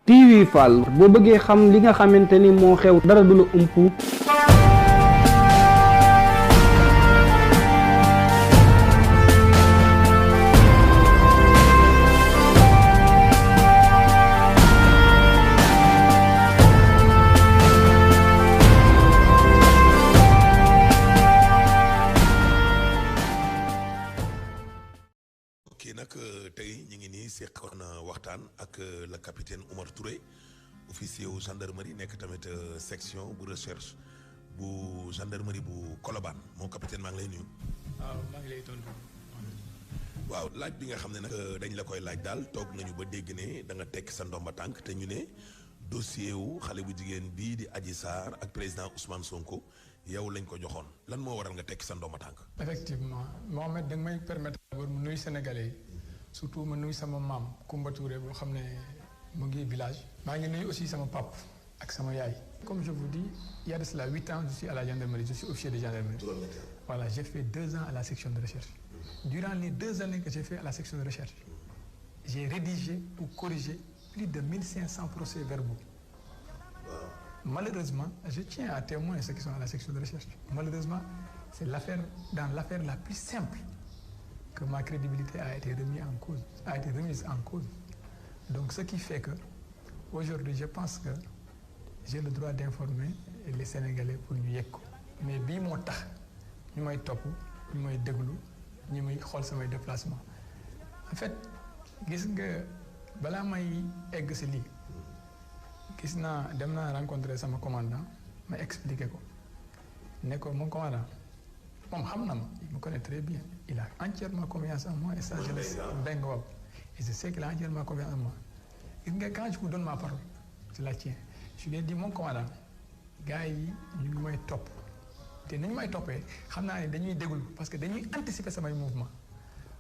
TV Fall boo bëggee xam li nga xamante ni moo xew dara du la umpu. tey ñu ngi nii seqoon waxtaan ak le capitaine Oumar Touré officier wu gendarmerie nekk tamit section bu recherche bu gendarmerie bu Colobane moom capitaine maa ngi lay nuyu. waaw maa ngi lay tontu. waaw laaj bi nga xam ne nag dañ la koy laaj daal toog nañu ba dégg ne da nga tekk sa ndomba tànk te ñu ne dossier wu xale bu jigéen bii di Adji Sarr ak président Ousmane Sonko yow lañ ko joxoon lan moo waral nga tekk sa ndomba tànk. effectivement Mohamed da nga may permettre d'abord mu nuyu Sénégalais yi surtout ma nuyu sama maam Koumba Touré boo xam ne mu ngi village. maa ngi nuyu aussi sama pap ak sama yaay. comme je vous dis il y a de cela 8 ans je suis à la gendarmerie je suis officier de gendarmerie. Voilà j'ai fait 2 ans à la section de recherche. Durant les 2 années que j'ai fait à la section de recherche j'ai rédigé ou corrigé plus de 1500 procès-verbaux. Malheureusement, je tiens à témoin ceux qui sont à la section de recherche. Malheureusement, c'est l'affaire la plus simple que ma crédibilité a été remise en cause. Donc, ce qui fait que aujourd'hui, je pense que j'ai le droit d'informer les Sénégalais pour ñu yegg ko. Mais bii moo tax ñu may topp ñu may déglu ñu may xool samay déplacement. En fait, gis nga balaa may egg si lii. dem naa rencontrer sama commandant ma expliqué ko ne ko mon commandant moom xam na ma il me connaît très bien il a entièrement confiance en moi et ça je le sais dégg nga waaw et je sais qu'il a entièrement confiance en moi gis nga quand je vous donne ma parole je la tiens je lui ai dit mon commandant gars yi ñu ngi may topp te ni ñu may toppee xam naa ne dañuy déglu parce que dañuy anticiper samay mouvement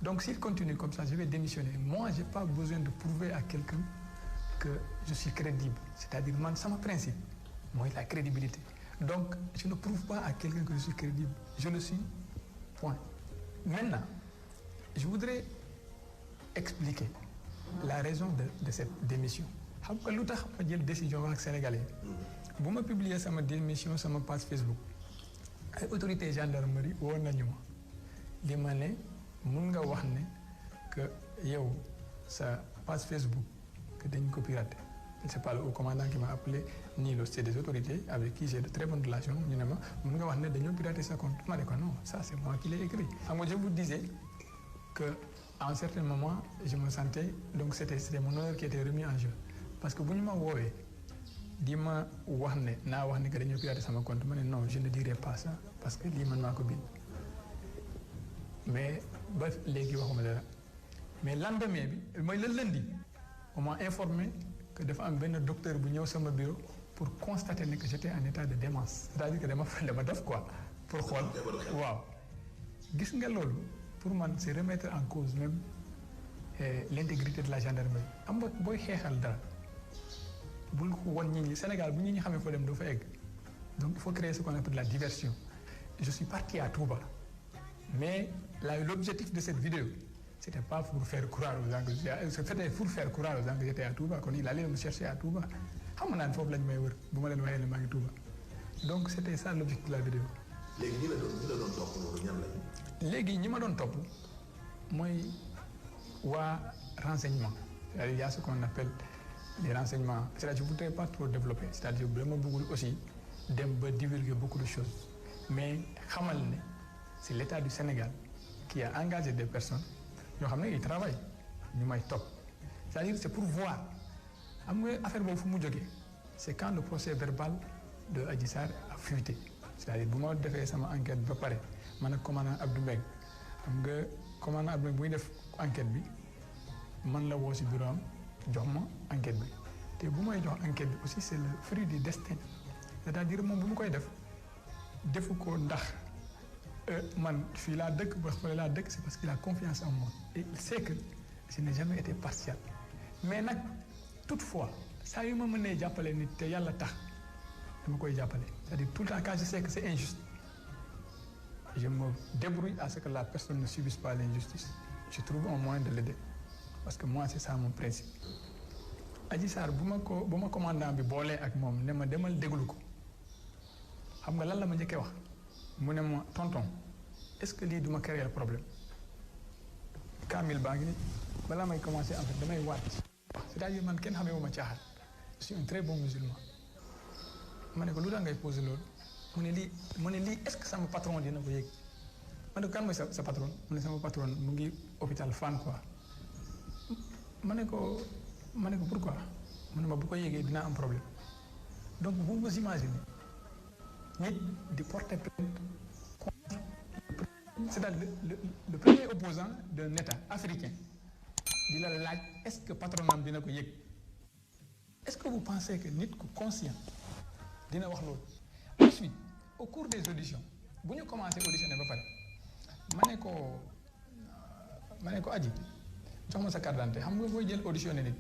donc s'il continue comme ça je vais démissionner moi j'ai pas besoin de prouver à quelqu'un que je suis crédible, c'est-à-dire man sama principe mooy la crédibilité donc je ne prouve pas à quelqu'un que je suis crédible je le suis point. Maintenant je voudrais expliquer la raison de cette démission xam nga lu tax ma jël décision ak sénégalais bu ma publier sama démission sama page Facebook ay autorités gendarmerie woon nañu ma li ma ne mun nga wax ne que yow sa page Facebook que dañ ko piraté c'est pas le haut commandant qui m'a appelé ni le c'est des autorités avec qui j'ai de très bonnes relations ñu ne ma mun nga wax ne dañoo piraté sa compte ma ne ko non ça c'est moi qui l'ai écrit xam nga je vous disais que à un certain moment je me sentais donc c'était mon honneur qui était remis en jeu parce que bu ñu ma woowee di ma wax ne naa wax ne que dañoo piraté sama compte ma ne non je ne dirai pas ça parce que lii man maa ko bind mais ba léegi waxuma dara mais lendemain bi mooy le lundi on m'a informé que dafa am benn docteur bu ñëw sama bureau pour constater ne que j'étais en état de démence c'est-à-dire que dama def quoi pour xool waaw gis nga loolu pour man c'est remettre en cause même l'intégrité de la gendarmerie am nga booy xeexal dara bul ko won ñi Sénégal bu ñi xamee fa dem doo fa egg donc il faut créer ce qu'on appelle la diversion je suis parti à Touba mais l'objectif de cette vidéo c'était pas pour faire croire aux gens que c'était pour faire croire aux gens que j'étais à Touba kon il allait me chercher à Touba xam naa ne foofu lañ may wër bu ma leen waxee ne maa ngi Touba donc c'était ça l'objectif de la vidéo. léegi ñi la doon topp loolu ñan lañu. léegi ñi ma doon topp mooy waa renseignement c'est-à-dire il y a ce qu'on appelle les renseignements c'est-à-dire je voudrais pas trop développer c'est-à-dire dama bëggul aussi dem ba divulguer beaucoup de choses mais xamal ne c'est l'État du Sénégal qui a engagé des personnes. yoo xam ne ils travaillent ñu may topp c'est-à-dire c'est pour voir xam nga affaire boobu fu mu jógee c'est quand le procès verbal de Adji Sarr a fuité c'est-à-dire bu ma defee sama enquête ba pare man ak commandant Abdou Mbengue xam nga commandant Abdou Mbengue bu ñu def enquête bi man la woo ci bureau am jox ma enquête bi te bu may jox enquête bi aussi c'est le fruit du destin c'est-à-dire moom bu mu koy def defu ko ndax man fii laa dëkk ba xoolee laa dëkk c'est parce qu'il a confiance en moi et il sait que je n'ai jamais été partial mais nag toutefois saa yu ma mënee jàppale nit te yàlla tax dama koy jàppale c'est-à-dire tout le temps quand je sais que c'est injuste je me débrouille à ce que la personne ne subisse pas l'injustice je trouve un moyen de l'aider parce que moi c'est ça mon principe. Adji Sarr bu ma commandant bi boolee ak moom ne ma demal déglu ko xam nga lan la ma njëkkee wax mu ne ma tonton est-ce que lii duma créer problème Kamil baa ngi ni balaa may commencer en fait damay waat c'est-à-dire man kenn xamee wu ma caaxaan je suis un très bon musulman ma ne ko lu tax ngay poser loolu mu ne lii est-ce que sama patron dina ko yëg ma ne ko kan mooy sa patron mu ne sama patron mu ngi hôpital Fann quoi ma ne ko pourquoi mu ne ma bu ko yëgee dinaa am problème donc vous vous imaginez nit di porter plainte contre c'est-à-dire le premier opposant d'un État africain di la laaj est-ce que patronam dina ko yëg est-ce que vous pensez que nit ku conscient dina wax loolu. Ensuite au cours des auditions bu ñu commencé auditionner ba pare ma ne ko Adji jox ma sa carte d'identité xam nga booy jël auditionner nit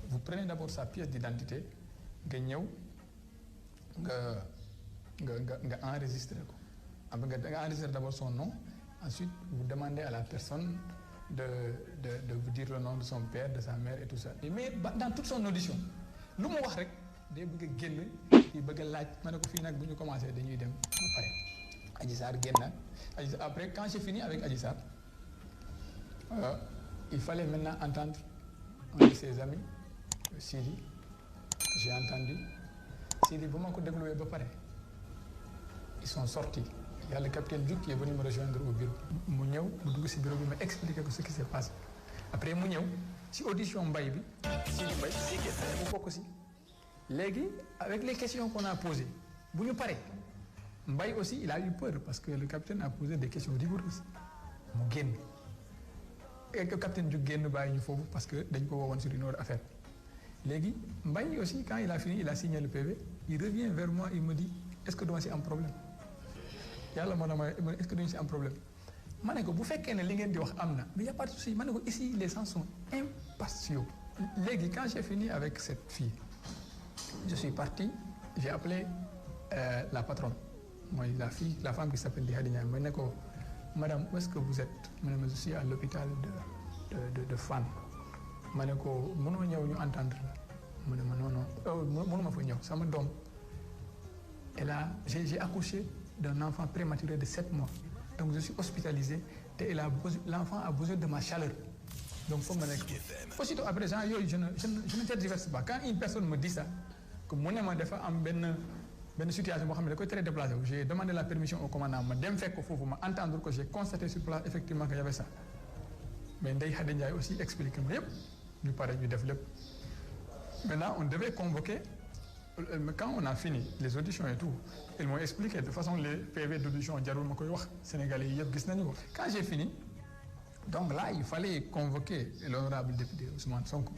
vous prenez d'abord sa pièce d'identité nga ñëw nga enregistrer ko nga enregistrer d'abord son nom ensuite vous demandez à la personne de vous dire le nom de son père de sa mère et tout ça mais dans toute son audition lu mu wax rek day bëgg a génn kii bëgg a laaj ma ne ko fii nag bu ñu commencé dañuy dem ba pare Adji Sarr génnaat après quand j'ai fini avec Adji Sarr il fallait maintenant entendre un de ses amis Sidi j'ai entendu Sidi bu ma ko dégluwee ba pare ils sont sortis il y a le capitaine Diouf qui est venu me rejoindre au bureau mu ñëw mu dugg si bureau bi ma expliqué ko ce qui s'est passé après mu ñëw si audition Mbaye bi Sidi Mbaye mu bokk si léegi avec les questions qu'on a posées bu ñu paree Mbaye aussi il a eu peur parce que le capitaine a posé des questions rigoureuses mu génn et que capitaine Diouf génn bàyyi ñu foofu parce que dañ ko woowoon sur une autre affaire léegi Mbaye aussi quand il a fini il a signé le PV il revient vers moi il me dit est-ce que duma si am problème yàlla moo dama est-ce que duñu si am problème ma ne ko bu fekkee ne li ngeen di wax am na mais y a pas de souci ma ne ko ici les gens sont impatients léegi quand j'ai fini avec cette fille je suis parti j'ai appelé la patronne mooy la femme qui s'appelle Dihadi Niang ma ne ko madame où est-ce que vous êtes ma ne ma je suis à l'hôpital de Fann ma ne ko mënoo ñëw ñu entendre la mu ne ma non mënuma fa ñëw sama doom j'ai accouché d'un enfant prématuré de 7 mois donc je suis hospitalisé te l'enfant a besoin de ma chaleur donc foog ma nekk aussitôt après genre yooyu je ne tergiverse pas quand une personne me dit ça que mu ne ma dafa am benn situation boo xam ne da koy très déplacé wu j'ai demandé la permission au commandant ma dem fekk ko foofu ma entendre que j'ai constaté sur place effectivement que y avait ça mais Ndeye Khady Ndiaye aussi expliqué ma yëpp ñu pare ñu def lépp maintenant on devait convoquer quand on a fini les auditions et tout ils m'ont expliqué de toute façon les PV d'audition jarul ma koy wax Sénégalais yi yëpp gis nañu ko quand j'ai fini donc là il fallait convoquer l'honorable député Ousmane Sonko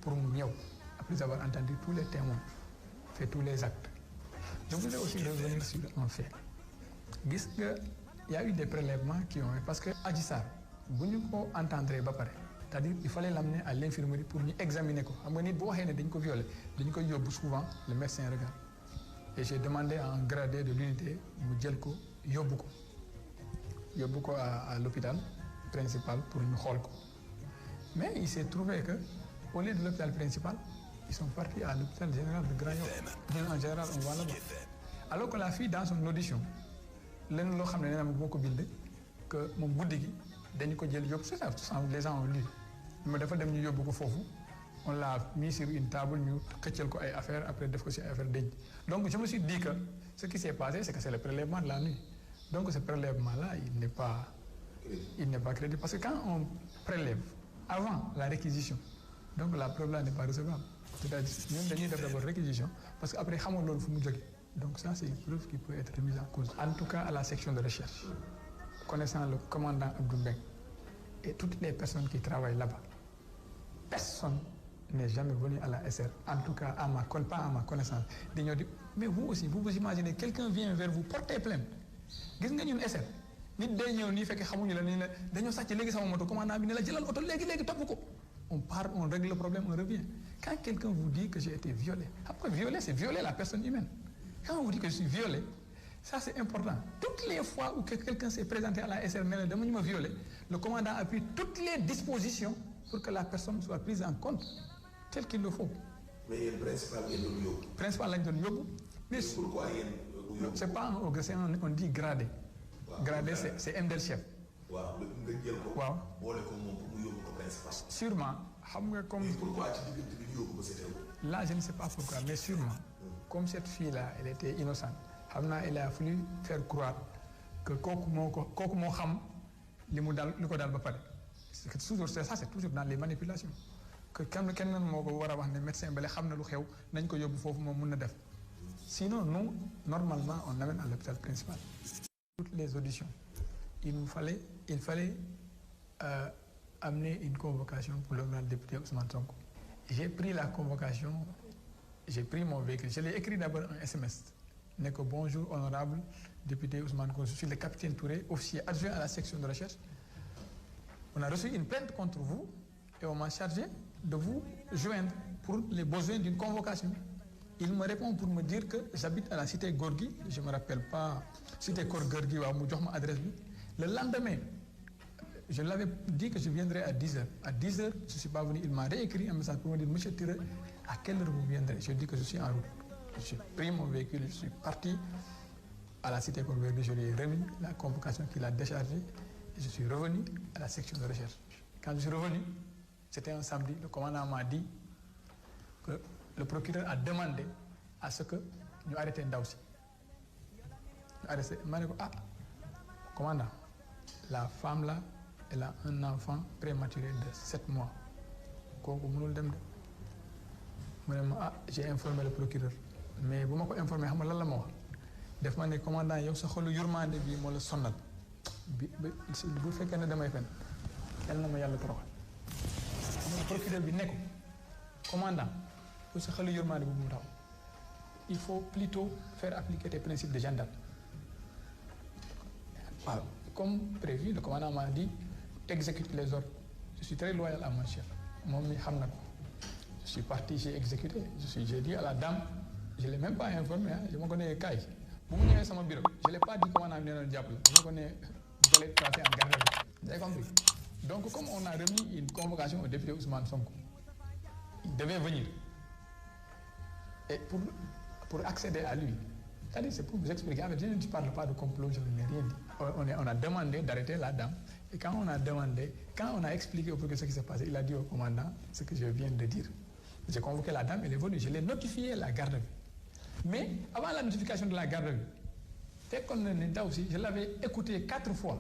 pour mu ñëw après avoir entendu tous les témoins fait tous les actes je voulais aussi revenir sur un fait gis nga y a eu des prélèvements qui ont parce que Adji Sarr bu ñu ko entendre ba pare c'est-à-dire il fallait l'amener à l'infirmerie pour ñu examiner ko xam nga nit bu waxee ne dañ ko violer dañ koy yóbbu souvent le médecin regarde et j'ai demandé à un gradé de l'unité mu jël ko yóbbu ko à l'hôpital principal pour ñu xool ko mais il s'est trouvé que au lieu de l'hôpital principal ils sont partis à l'hôpital général de Grand Yoff en général on va là-bas alors que la fille dans son audition lenn loo xam ne nee na moo ko bind que moom guddi gi dañu ko jël yóbbu c'est ça les gens ont lu mais dafa dem ñu yóbbu ko foofu on l'a mis sur une table ñu xëccal ko ay affaires après def ko ci ay affaire denc donc je me suis dit que ce qui s'est passé c'est que c'est le prélèvement de la nuit donc ce prélèvement là il n'est pas crédible parce que quand on prélève avant la réquisition donc la preuve là n'est pas recevable c'est-à-dire ñun dañuy def d'abord réquisition parce que après xamoon loolu fu mu jógee donc ça c'est une preuve qui peut être remise en cause en tout cas à la section de recherche connaissant le commandant Abdou Mbengue et toutes les personnes qui travaillent là-bas personne n'est jamais venu à la SR en tout cas pas à ma connaissance dañoo di mais vous aussi vous imaginez quelqu'un vient vers vous porter plainte gis nga ñun SR nit day ñëw nii fekk xamuñu la nii la dañoo sàcc léegi sama moto commandant bi ne la jëlal oto léegi topp ko on part on règle le problème on revient quand quelqu'un vous dit que j'ai été violé après violer c'est violer la personne humaine quand on vous dit que je suis violé ça c'est important toutes les fois où quelqu'un s'est présenté à la SR ne la dama ñu ma violé le commandant appuie toutes les dispositions pour que la personne soit prise en compte tel qu'il le faut mais yéen principal ngeen doon yóbbu. principal lañ doon yóbbu. mais pourquoi yéen yóbbu. c'est pas un haut grade, on dit gradé. waaw gradé c'est MDL chef. waaw nga jël ko. waaw boole ko moom pour mu yóbbu ko principal. sûrement xam nga comme. pourquoi ci diggante bi ñu yóbbu ko c'était là je ne sais pas pourquoi mais sûrement. comme cette fille là elle était innocente xam naa il a fallu faire croire que kooku moo xam li ko daal ba pare. c'est toujours c'est ça, c'est toujours dans les manipulations que kenn moo ko war a wax ne médecin bale xam na lu xew nañ ko yóbbu foofu moom mun na def sinon nous normalement on amène à l'hôpital principal. Toutes les auditions il fallait amener une convocation pour l'honorable député Ousmane Sonko. J'ai pris la convocation, j'ai pris mon véhicule, je l'ai écrit d'abord un SMS ne que bonjour honorable député Ousmane Sonko, je suis le capitaine Touré, officier adjoint à la section de recherche. On a reçu une plainte contre vous et on m'a chargé de vous joindre pour les besoins d'une convocation. Il me répond pour me dire que j'habite à la cité Gorgui, je ne me rappelle pas, cité Gorgui, adresse. Le lendemain, je l'avais dit que je viendrais à 10h. À 10h, je ne suis pas venu. Il m'a réécrit un message pour me dire, monsieur Touré, à quelle heure vous viendrez? Je dis que je suis en route. J'ai pris mon véhicule, je suis parti à la cité Gorgui, je lui ai remis la convocation qu'il a déchargée. Je suis revenu à la section de recherche. Quand je suis revenu, c'était un samedi, le commandant m'a dit que le procureur a demandé à ce que nous arrêtions Ndaoussi. Nous arrêtions. Je me dit, commandant, la femme là, elle a un enfant prématuré de 7 mois. J'ai informé le procureur. Mais si je m'ai informé, je sais ce que je commandant, yow sa xolu yurmande bi mo la sonal. Bu fekkee ne damay fen yàlla na ma yàlla toroxal. Procureur bi ne ko commandant yow sa xolu yurmande bu mu taw. Il faut plutôt faire appliquer tes principes de gendarme. Voilà. Comme prévu, le commandant m'a dit exécute les ordres. Je suis très loyal à mon chef. Je suis parti, j'ai exécuté. J'ai dit à la dame, je ne l'ai même pas informé, je me connais Kai. Vous venez à mon bureau, je ne l'ai pas dit comment on a amené le diable. Je me connais, vous allez tracer en garde. Vous avez compris? Donc, comme on a remis une convocation au député Ousmane Sonko, il devait venir. Et pour accéder à lui, c'est-à-dire, c'est pour vous expliquer, je ne parle pas de complot, je n'ai rien dit. On a demandé d'arrêter la dame. Et quand on a expliqué au procureur ce qui s'est passé, il a dit au commandant ce que je viens de dire. J'ai convoqué la dame, elle est venue, je l'ai notifié la garde à vue. Mais avant la notification de la garde à vue, dès qu'on était aussi, je l'avais écouté 4 fois.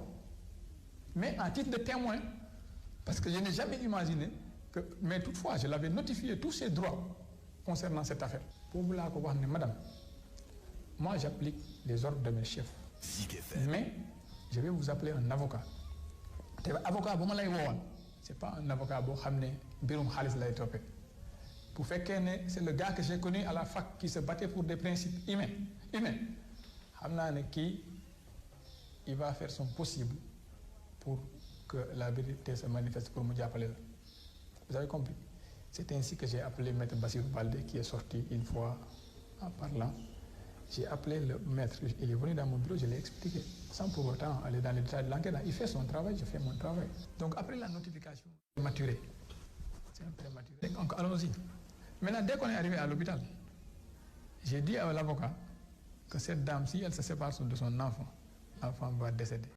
Mais en titre de témoin, parce que je n'ai jamais imaginé que, mais toutefois, je l'avais notifié tous ses droits concernant cette affaire. Pour vous la madame, moi j'applique les ordres de mes chefs. Mais je vais vous appeler un avocat. Avocat, c'est pas un avocat qui pour faire que c'est le gars que j'ai connu à la fac qui se battait pour des principes humains. Il va faire son possible pour que la vérité se manifeste pour me dire. Vous avez compris? C'est ainsi que j'ai appelé Maître Bassirou Baldé qui est sorti une fois en parlant. J'ai appelé le maître, il est venu dans mon bureau, je l'ai expliqué, sans pour autant aller dans les détails de l'enquête. Il fait son travail, je fais mon travail. Donc après la notification, prématuré. C'est un prématuré. Donc allons-y. Maintenant, dès qu'on est arrivé à l'hôpital, j'ai dit à l'avocat que cette dame-ci, elle se sépare de son enfant. L'enfant va décéder.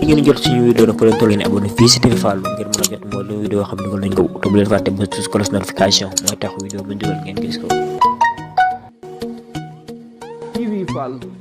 ngeen jot suñu vidéo nag ko leen toll ngeen abonné fii ci TV Fallou ngir mën a jot moo leen vidéo xam ne ko lañ ko te bu leen fàtte ba tous cloche notification mooy tax vidéo bu ñu dugal ngeen gis ko. TV Fallou